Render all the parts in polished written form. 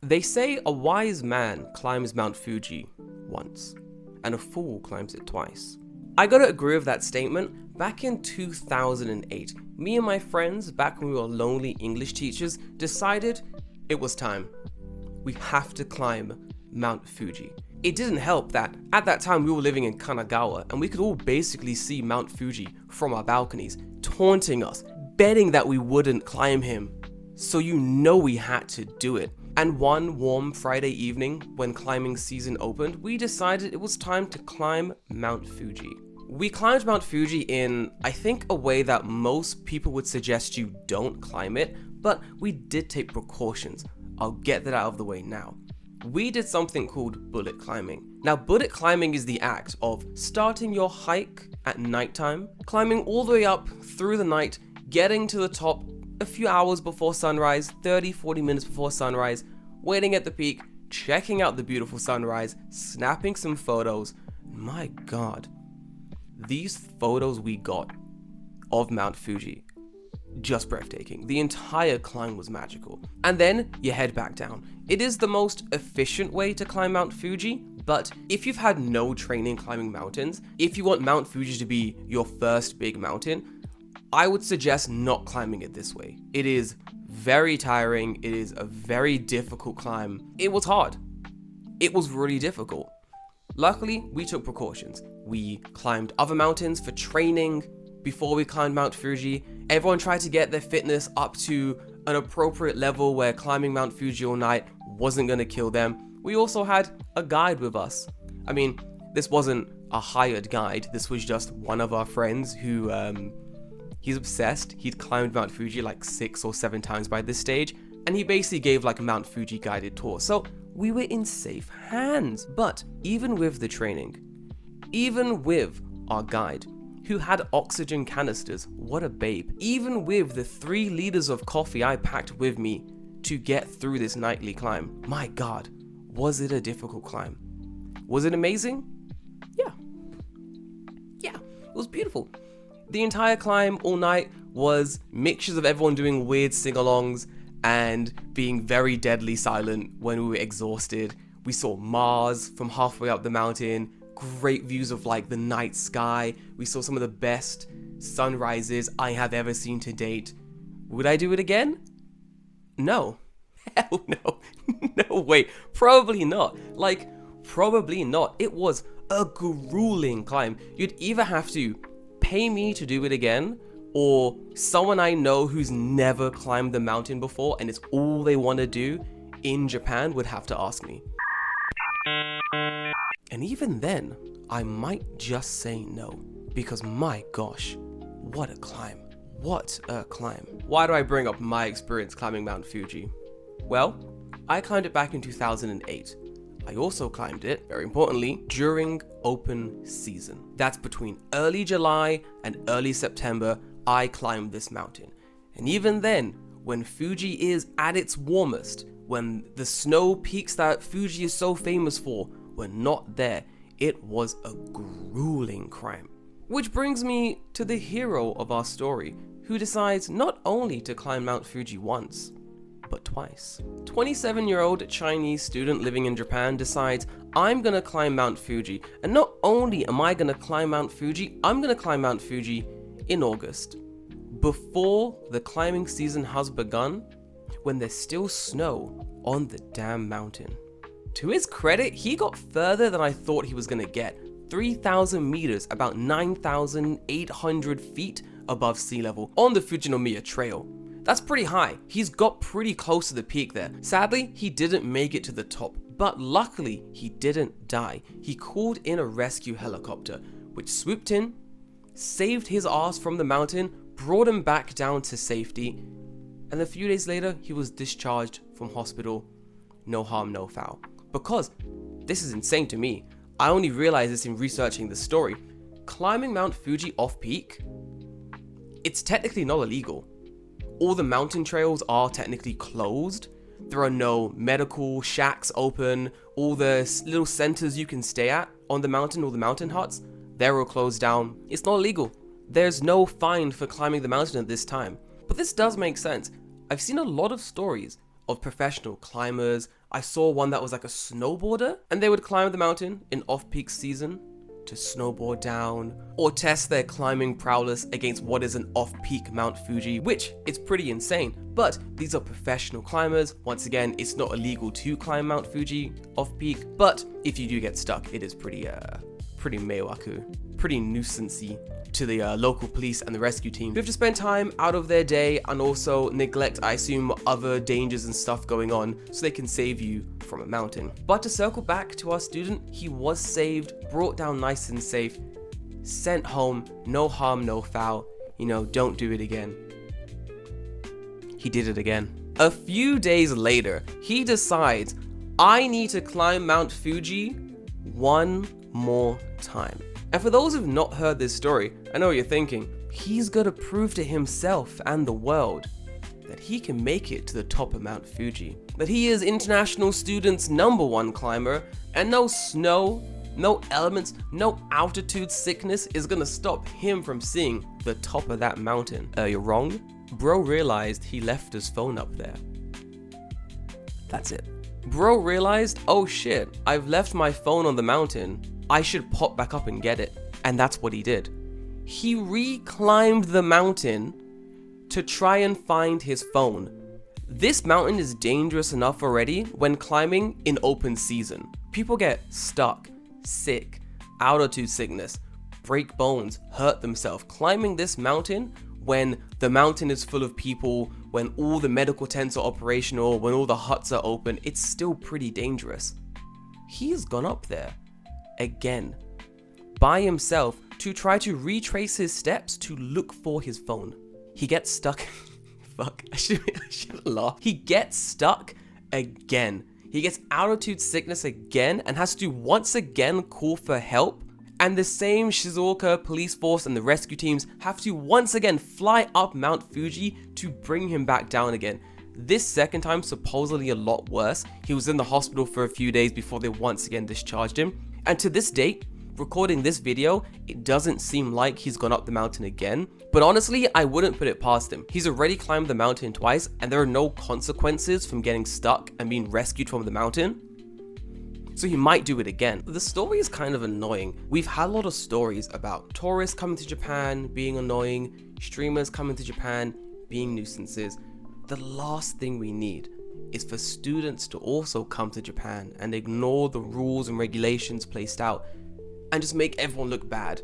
They say a wise man climbs Mount Fuji once, and a fool climbs it twice. I gotta agree with that statement. Back in 2008, me and my friends, back when we were lonely English teachers, decided it was time. We have to climb Mount Fuji. It didn't help that at that time we were living in Kanagawa and we could all basically see Mount Fuji from our balconies, taunting us, betting that we wouldn't climb him. So you know we had to do it. And one warm Friday evening, when climbing season opened, we decided it was time to climb Mount Fuji. We climbed Mount Fuji in, I think, a way that most people would suggest you don't climb it, but we did take precautions. I'll get that out of the way now. We did something called bullet climbing. Now, bullet climbing is the act of starting your hike at nighttime, climbing all the way up through the night, getting to the top a few hours before sunrise, 30-40 minutes before sunrise, waiting at the peak, checking out the beautiful sunrise, snapping some photos. My God, these photos we got of Mount Fuji, just breathtaking. The entire climb was magical. And then you head back down. It is the most efficient way to climb Mount Fuji, but if you've had no training climbing mountains, if you want Mount Fuji to be your first big mountain, I would suggest not climbing it this way. It is very tiring. It is a very difficult climb. It was hard. It was really difficult. Luckily, we took precautions. We climbed other mountains for training before we climbed Mount Fuji. Everyone tried to get their fitness up to an appropriate level where climbing Mount Fuji all night wasn't going to kill them. We also had a guide with us. I mean, this wasn't a hired guide. This was just one of our friends who, he's obsessed. He'd climbed Mount Fuji like 6 or 7 times by this stage, and he basically gave like a Mount Fuji guided tour. So we were in safe hands. But even with the training, even with our guide, who had oxygen canisters, what a babe, even with the 3 liters of coffee I packed with me to get through this nightly climb, my God, was it a difficult climb? Was it amazing? Yeah, it was beautiful. The entire climb all night was mixtures of everyone doing weird sing-alongs and being very deadly silent when we were exhausted. We saw Mars from halfway up the mountain, great views of like the night sky. We saw some of the best sunrises I have ever seen to date. Would I do it again? No. Hell no. No way. Probably not. Probably not. It was a grueling climb. You'd either have to pay me to do it again, or someone I know who's never climbed the mountain before and it's all they want to do in Japan would have to ask me. And even then, I might just say no, because my gosh, what a climb. What a climb. Why do I bring up my experience climbing Mount Fuji? Well, I climbed it back in 2008. I also climbed it, very importantly, during open season. That's between early July and early September, I climbed this mountain. And even then, when Fuji is at its warmest, when the snow peaks that Fuji is so famous for were not there, it was a grueling climb. Which brings me to the hero of our story, who decides not only to climb Mount Fuji once, but twice. 27-year-old Chinese student living in Japan decides, I'm gonna climb Mount Fuji. And not only am I gonna climb Mount Fuji, I'm gonna climb Mount Fuji in August, before the climbing season has begun, when there's still snow on the damn mountain. To his credit, he got further than I thought he was gonna get. 3,000 meters, about 9,800 feet above sea level on the Fujinomiya Trail. That's pretty high. He's got pretty close to the peak there. Sadly, he didn't make it to the top, but luckily he didn't die. He called in a rescue helicopter, which swooped in, saved his ass from the mountain, brought him back down to safety, and a few days later, he was discharged from hospital. No harm, no foul. Because, this is insane to me, I only realized this in researching the story. Climbing Mount Fuji off-peak, it's technically not illegal. All the mountain trails are technically closed. There are no medical shacks open. All the little centers you can stay at on the mountain, all the mountain huts, they're all closed down. It's not illegal. There's no fine for climbing the mountain at this time. But this does make sense. I've seen a lot of stories of professional climbers, I saw one that was like a snowboarder, and they would climb the mountain in off-peak season to snowboard down or test their climbing prowess against what is an off-peak Mount Fuji, which is pretty insane. But these are professional climbers. Once again, it's not illegal to climb Mount Fuji off-peak, but if you do get stuck, it is pretty meiwaku, pretty nuisancey to the local police and the rescue team, who have to spend time out of their day and also neglect, I assume, other dangers and stuff going on so they can save you from a mountain. But to circle back to our student, he was saved, brought down nice and safe, sent home, no harm, no foul. You know, don't do it again. He did it again. A few days later, he decides, I need to climb Mount Fuji one more time. And for those who've not heard this story, I know what you're thinking, he's gotta prove to himself and the world that he can make it to the top of Mount Fuji. That he is international students' #1 climber, and no snow, no elements, no altitude sickness is gonna stop him from seeing the top of that mountain. You're wrong. Bro realized he left his phone up there. That's it. Bro realized, oh shit, I've left my phone on the mountain. I should pop back up and get it. And that's what he did. He re-climbed the mountain to try and find his phone. This mountain is dangerous enough already when climbing in open season. People get stuck, sick, altitude sickness, break bones, hurt themselves climbing this mountain when the mountain is full of people, when all the medical tents are operational, when all the huts are open. It's still pretty dangerous. He's gone up there again by himself to try to retrace his steps to look for his phone. He gets stuck. Fuck, I shouldn't laugh. He gets stuck again. He gets altitude sickness again and has to once again call for help. And the same Shizuoka police force and the rescue teams have to once again fly up Mount Fuji to bring him back down again. This second time, supposedly a lot worse. He was in the hospital for a few days before they once again discharged him. And to this date, recording this video, it doesn't seem like he's gone up the mountain again. But honestly, I wouldn't put it past him. He's already climbed the mountain twice, and there are no consequences from getting stuck and being rescued from the mountain. So he might do it again. The story is kind of annoying. We've had a lot of stories about tourists coming to Japan being annoying, streamers coming to Japan being nuisances. The last thing we need is for students to also come to Japan and ignore the rules and regulations placed out and just make everyone look bad.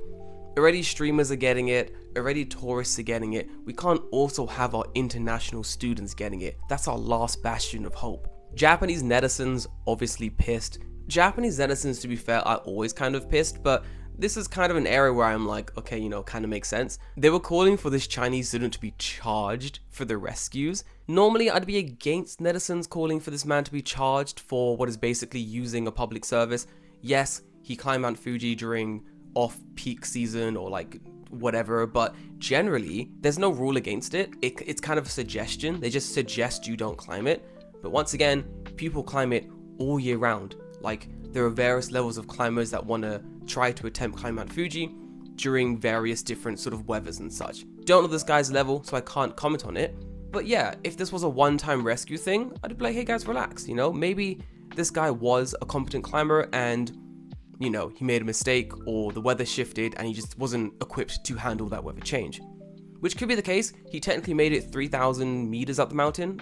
Already streamers are getting it, already tourists are getting it. We can't also have our international students getting it. That's our last bastion of hope. Japanese netizens obviously pissed. Japanese netizens, to be fair, are always kind of pissed, but this is kind of an area where I'm like, okay, you know, kind of makes sense. They were calling for this Chinese student to be charged for the rescues. Normally, I'd be against netizens calling for this man to be charged for what is basically using a public service. Yes, he climbed Mount Fuji during off-peak season or like whatever, but generally, there's no rule against it. It's kind of a suggestion. They just suggest you don't climb it. But once again, people climb it all year round. Like, there are various levels of climbers that want to try to attempt climb Mount Fuji during various different sort of weathers and such. Don't know this guy's level, so I can't comment on it. But yeah, if this was a one-time rescue thing, I'd be like, hey guys, relax, you know? Maybe this guy was a competent climber and, you know, he made a mistake or the weather shifted and he just wasn't equipped to handle that weather change. Which could be the case. He technically made it 3,000 meters up the mountain.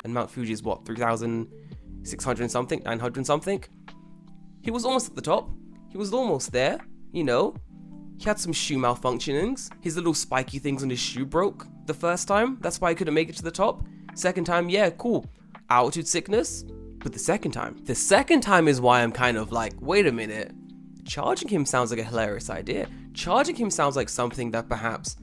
And Mount Fuji is what, 3,600 something, 900 something? He was almost at the top. He was almost there, you know. He had some shoe malfunctionings. His little spiky things on his shoe broke the first time. That's why he couldn't make it to the top. Second time, yeah, cool. Altitude sickness. But the second time is why I'm kind of like, wait a minute. Charging him sounds like a hilarious idea. Charging him sounds like something that perhaps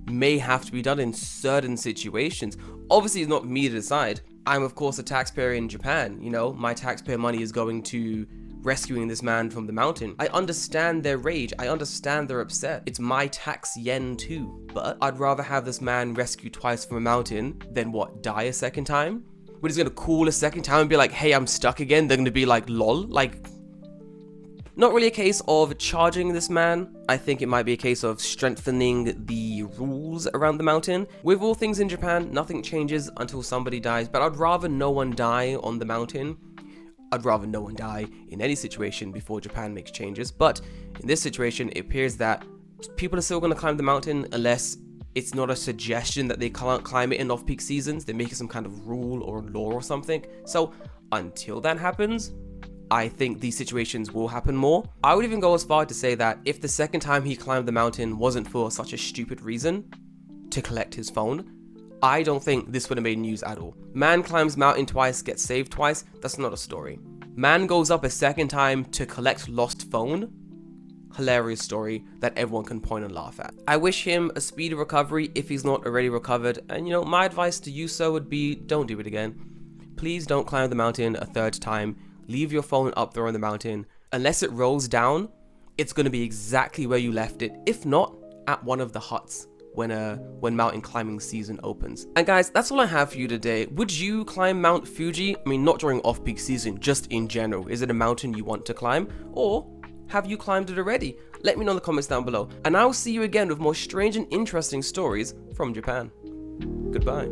may have to be done in certain situations. Obviously, it's not me to decide. I'm, of course, a taxpayer in Japan. You know, my taxpayer money is going to rescuing this man from the mountain. I understand their rage. I understand they're upset. It's my tax yen too. But I'd rather have this man rescued twice from a mountain than what, die a second time? When he's gonna call a second time and be like, hey, I'm stuck again, they're gonna be like, lol, like, Not really a case of charging this man. I think it might be a case of strengthening the rules around the mountain. With all things in Japan, nothing changes until somebody dies, but I'd rather no one die on the mountain. I'd rather no one die in any situation before Japan makes changes, but in this situation, it appears that people are still going to climb the mountain unless it's not a suggestion that they can't climb it in off-peak seasons. They make it some kind of rule or law or something. So until that happens, I think these situations will happen more. I would even go as far to say that if the second time he climbed the mountain wasn't for such a stupid reason, to collect his phone, I don't think this would have made news at all. Man climbs mountain twice, gets saved twice, that's not a story. Man goes up a second time to collect lost phone, hilarious story that everyone can point and laugh at. I wish him a speedy recovery if he's not already recovered, and my advice to you, sir, would be don't do it again. Please don't climb the mountain a third time. Leave your phone up there on the mountain. Unless it rolls down, it's going to be exactly where you left it, if not at one of the huts when mountain climbing season opens. And guys, that's all I have for you today. Would you climb Mount Fuji? I mean, not during off-peak season, just in general. Is it a mountain you want to climb? Or have you climbed it already? Let me know in the comments down below. And I'll see you again with more strange and interesting stories from Japan. Goodbye.